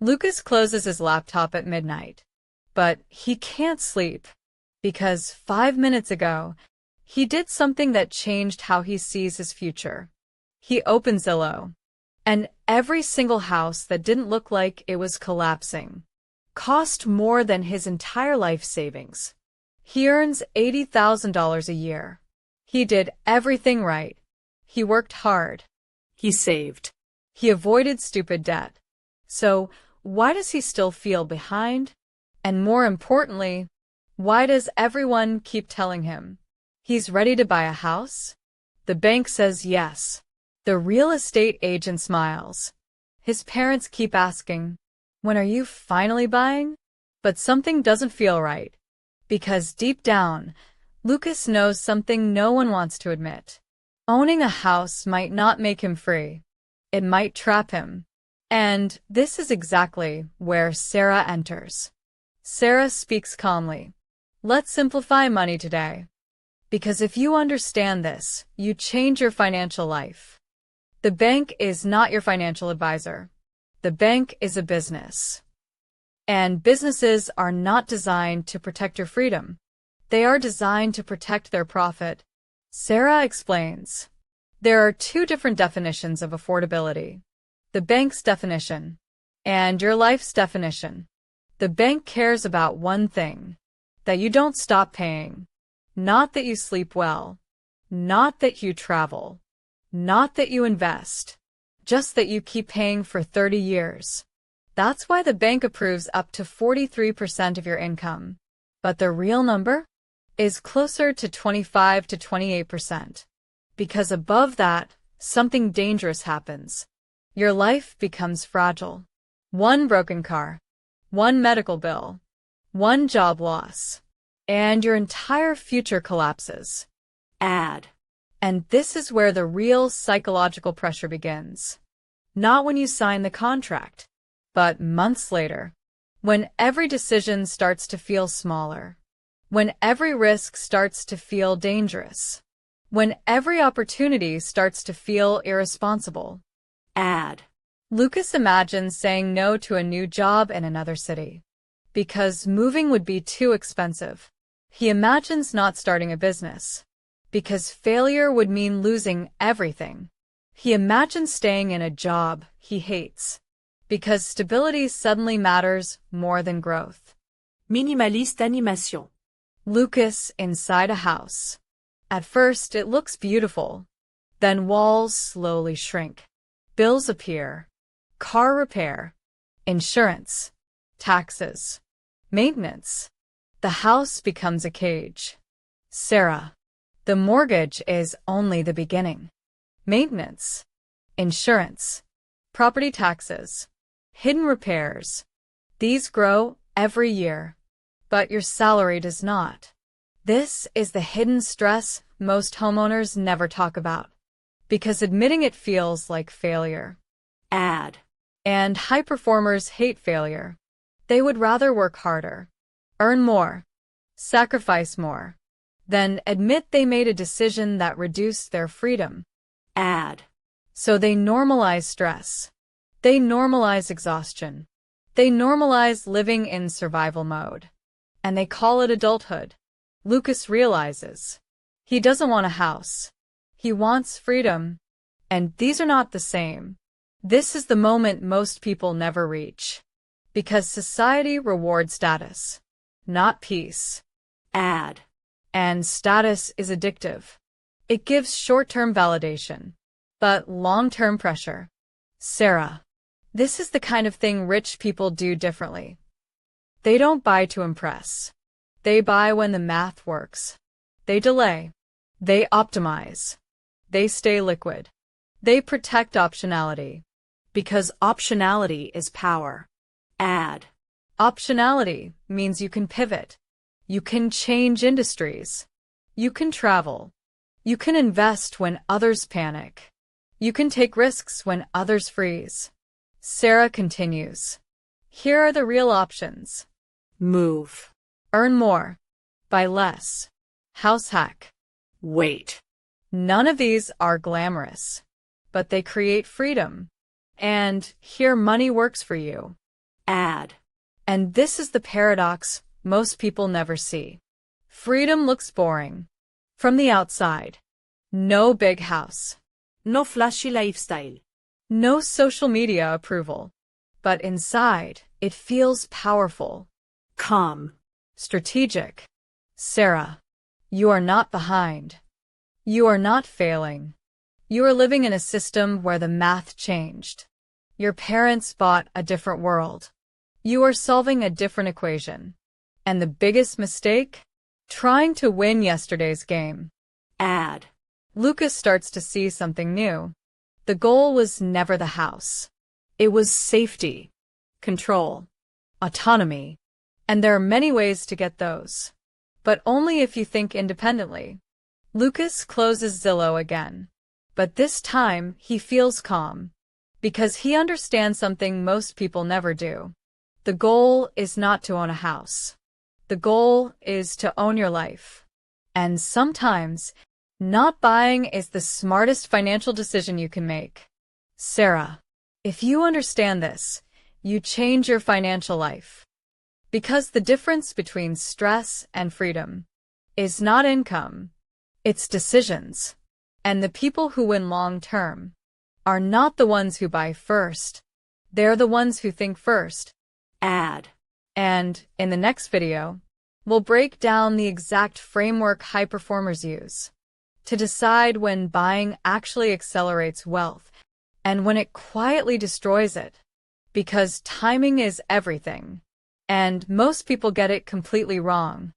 Lucas closes his laptop at midnight, but he can't sleep because 5 minutes ago, he did something that changed how he sees his future. He opens Zillow, and every single house that didn't look like it was collapsing cost more than his entire life savings. He earns $80,000 a year. He did everything right. He worked hard. He saved. He avoided stupid debt. So, why does he still feel behind? And more importantly, why does everyone keep telling him he's ready to buy a house? The bank says yes. The real estate agent smiles. His parents keep asking, when are you finally buying? But something doesn't feel right. Because deep down, Lucas knows something no one wants to admit. Owning a house might not make him free. It might trap him. And this is exactly where Sarah enters. Sarah speaks calmly. Let's simplify money today. Because if you understand this, you change your financial life. The bank is not your financial advisor. The bank is a business. And businesses are not designed to protect your freedom. They are designed to protect their profit. Sarah explains. There are two different definitions of affordability. The bank's definition and your life's definition. The bank cares about one thing, that you don't stop paying. Not that you sleep well. Not that you travel. Not that you invest. Just that you keep paying for 30 years. That's why the bank approves up to 43% of your income. But the real number is closer to 25 to 28%. Because above that, something dangerous happens. Your life becomes fragile. One broken car, one medical bill, one job loss, and your entire future collapses. And this is where the real psychological pressure begins. Not when you sign the contract, but months later, when every decision starts to feel smaller, when every risk starts to feel dangerous, when every opportunity starts to feel irresponsible. Lucas imagines saying no to a new job in another city because moving would be too expensive. He imagines not starting a business because failure would mean losing everything. He imagines staying in a job he hates because stability suddenly matters more than growth. Minimaliste animation. Lucas inside a house. At first it looks beautiful. Then walls slowly shrink. Bills appear. Car repair. Insurance. Taxes. Maintenance. The house becomes a cage. Sarah. The mortgage is only the beginning. Maintenance. Insurance. Property taxes. Hidden repairs. These grow every year. But your salary does not. This is the hidden stress most homeowners never talk about. Because admitting it feels like failure. And high performers hate failure. They would rather work harder, earn more, sacrifice more, than admit they made a decision that reduced their freedom. So they normalize stress. They normalize exhaustion. They normalize living in survival mode. And they call it adulthood. Lucas realizes he doesn't want a house. He wants freedom. And these are not the same. This is the moment most people never reach. Because society rewards status, not peace. And status is addictive. It gives short-term validation, but long-term pressure. Sarah. This is the kind of thing rich people do differently. They don't buy to impress. They buy when the math works. They delay. They optimize. They stay liquid. They protect optionality. Because optionality is power. Optionality means you can pivot. You can change industries. You can travel. You can invest when others panic. You can take risks when others freeze. Sarah continues. Here are the real options. Move. Earn more. Buy less. House hack. Wait. None of these are glamorous, but they create freedom. And here money works for you. Add. And this is the paradox most people never see. Freedom looks boring. From the outside. No big house. No flashy lifestyle. No social media approval. But inside, it feels powerful. Calm. Strategic. Sarah, you are not behind. You are not failing. You are living in a system where the math changed. Your parents bought a different world. You are solving a different equation. And the biggest mistake? Trying to win yesterday's game. Add. Lucas starts to see something new. The goal was never the house. It was safety, control, autonomy. And there are many ways to get those. But only if you think independently. Lucas closes Zillow again. But this time, he feels calm. Because he understands something most people never do. The goal is not to own a house. The goal is to own your life. And sometimes, not buying is the smartest financial decision you can make. Sarah, if you understand this, you change your financial life. Because the difference between stress and freedom is not income, it's decisions. And the people who win long-term are not the ones who buy first. They're the ones who think first. Add. And in the next video, we'll break down the exact framework high performers use to decide when buying actually accelerates wealth and when it quietly destroys it. Because timing is everything. And most people get it completely wrong.